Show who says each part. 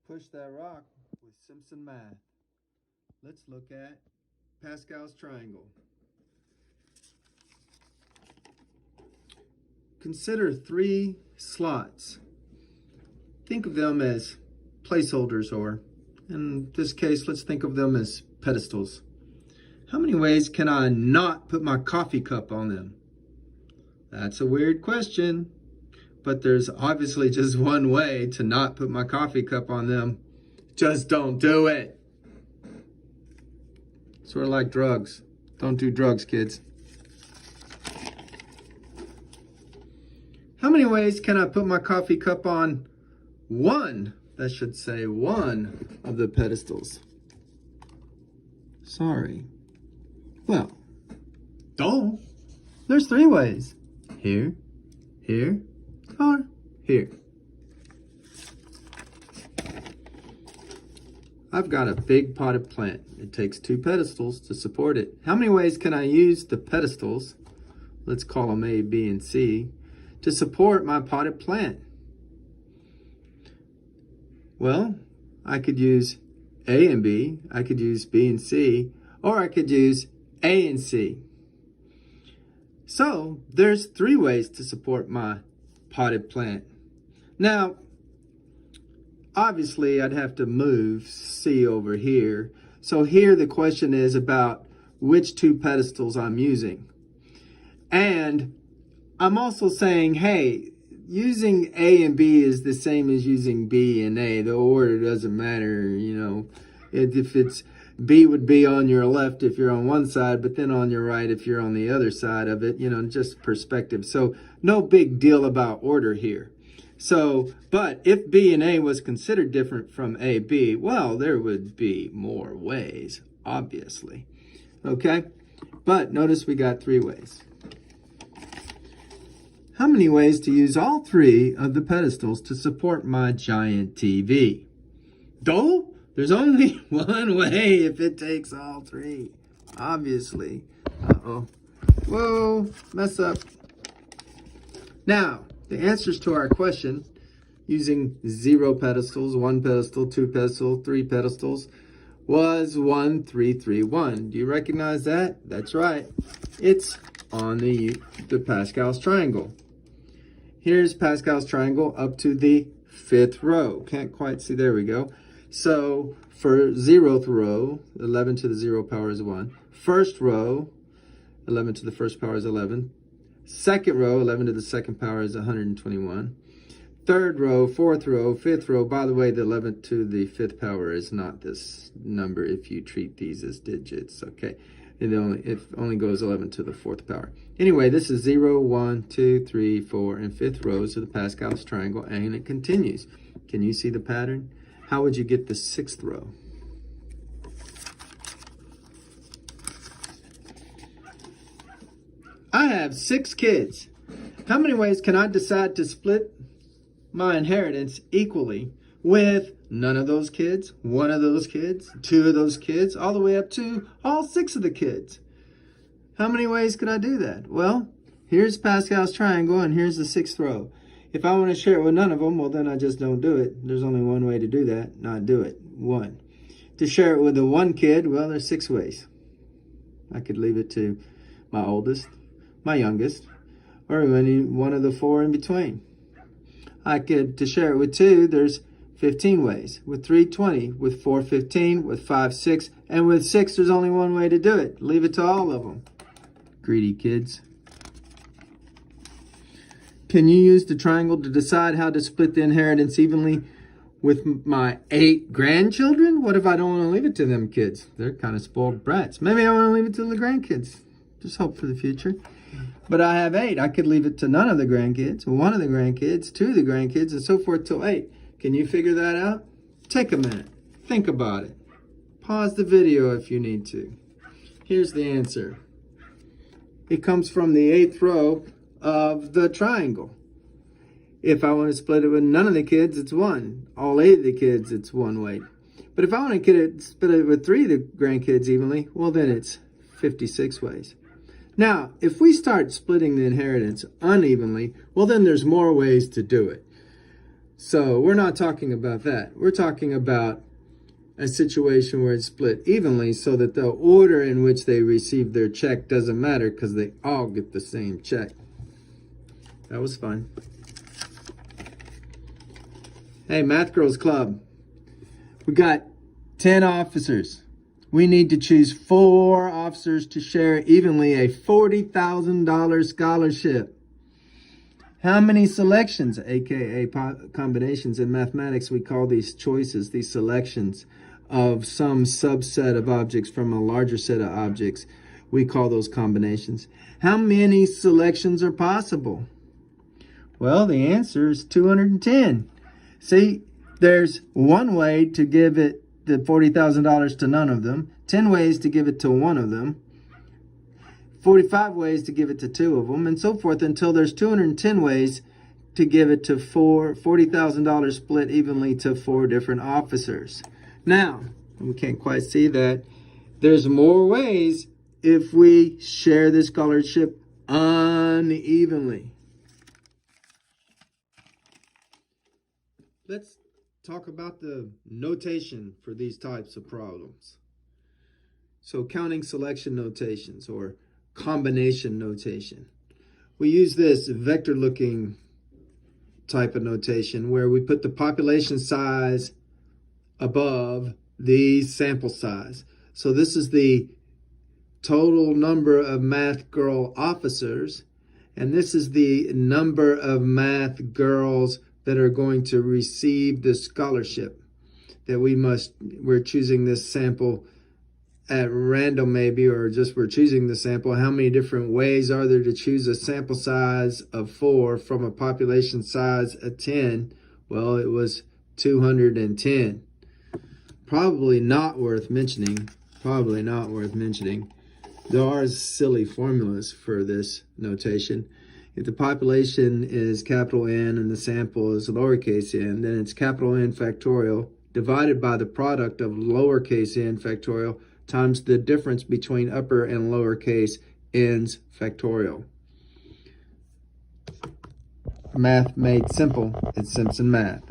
Speaker 1: push that rock with Simpson math. Let's look at Pascal's triangle. Consider 3 slots. Think of them as placeholders, or in this case, let's think of them as pedestals. How many ways can I not put my coffee cup on them? That's a weird question, but there's obviously just one way to not put my coffee cup on them. Just don't do it. Sort of like drugs. Don't do drugs, kids. How many ways can I put my coffee cup on one, that should say one, of the pedestals? Sorry. Well, don't. There's 3 ways. Here, here, or here. I've got a big potted plant. It takes 2 pedestals to support it. How many ways can I use the pedestals, let's call them A, B, and C, to support my potted plant? Well, I could use A and B, I could use B and C, or I could use A and C. So there's 3 ways to support my potted plant. Now, obviously I'd have to move C over here. So here the question is about which 2 pedestals I'm using. And I'm also saying, hey, using A and B is the same as using B and A. The order doesn't matter, you know. If it's B would be on your left if you're on one side, but then on your right if you're on the other side of it, you know, just perspective. So no big deal about order here. So, but if B and A was considered different from A, B, well, there would be more ways, obviously. Okay? But notice we got 3 ways. How many ways to use all 3 of the pedestals to support my giant TV? Though, there's only one way if it takes all 3, obviously. Uh-oh. Whoa, mess up. Now, the answers to our question, using 0 pedestals, 1 pedestal, 2 pedestals, 3 pedestals, was 1, 3, 3, 1. Do you recognize that? That's right. It's on the Pascal's triangle. Here's Pascal's triangle up to the 5th row. Can't quite see. There we go. So for 0th row, 11 to the 0 power is 1. First row, 11 to the first power is 11. Second row, 11 to the second power is 121. Third row, 4th row, 5th row. By the way, the 11th to the 5th power is not this number if you treat these as digits, okay? It only goes 11 to the 4th power. Anyway, this is 0, 1, 2, 3, 4, and 5th rows of the Pascal's triangle, and it continues. Can you see the pattern? How would you get the 6th row? I have 6 kids. How many ways can I decide to split my inheritance equally with none of those kids, 1 of those kids, 2 of those kids, all the way up to all 6 of the kids? How many ways could I do that? Well, here's Pascal's triangle, and here's the 6th row. If I want to share it with none of them, well, then I just don't do it. There's only one way to do that, not do it. 1. To share it with the 1 kid, well, there's 6 ways. I could leave it to my oldest, my youngest, or any one of the 4 in between. To share it with 2, there's 15 ways. With 3, 20. With 4, 15. With 5, 6. And with 6, there's only one way to do it. Leave it to all of them. Greedy kids. Can you use the triangle to decide how to split the inheritance evenly with my 8 grandchildren? What if I don't want to leave it to them kids? They're kind of spoiled brats. Maybe I want to leave it to the grandkids. Just hope for the future. But I have 8. I could leave it to none of the grandkids, 1 of the grandkids, 2 of the grandkids, and so forth till 8. Can you figure that out? Take a minute. Think about it. Pause the video if you need to. Here's the answer. It comes from the 8th row of the triangle. If I want to split it with none of the kids, it's 1. All 8 of the kids, it's 1 way. But if I want to split it with 3 of the grandkids evenly, well, then it's 56 ways. Now, if we start splitting the inheritance unevenly, well, then there's more ways to do it. So we're not talking about that. We're talking about a situation where it's split evenly so that the order in which they receive their check doesn't matter because they all get the same check. That was fun. Hey, Math Girls Club. We got 10 officers. We need to choose 4 officers to share evenly a $40,000 scholarship. How many selections, aka combinations, in mathematics we call these choices, these selections of some subset of objects from a larger set of objects. We call those combinations. How many selections are possible? Well, the answer is 210. See, there's one way to give it the $40,000 to none of them, 10 ways to give it to one of them, 45 ways to give it to 2 of them, and so forth until there's 210 ways to give it to $40,000 split evenly to 4 different officers. Now, we can't quite see that. There's more ways if we share the scholarship unevenly. Let's talk about the notation for these types of problems. So counting selection notations or combination notation. We use this vector looking type of notation where we put the population size above the sample size. So this is the total number of math girl officers, and this is the number of math girls that are going to receive the scholarship that we're choosing this sample at random maybe, or just we're choosing the sample. How many different ways are there to choose a sample size of 4 from a population size of 10? Well, it was 210. Probably not worth mentioning. There are silly formulas for this notation. If the population is capital N and the sample is lowercase n, then it's capital N factorial divided by the product of lowercase n factorial times the difference between upper and lowercase n's factorial. Math made simple. It's Simpson Math.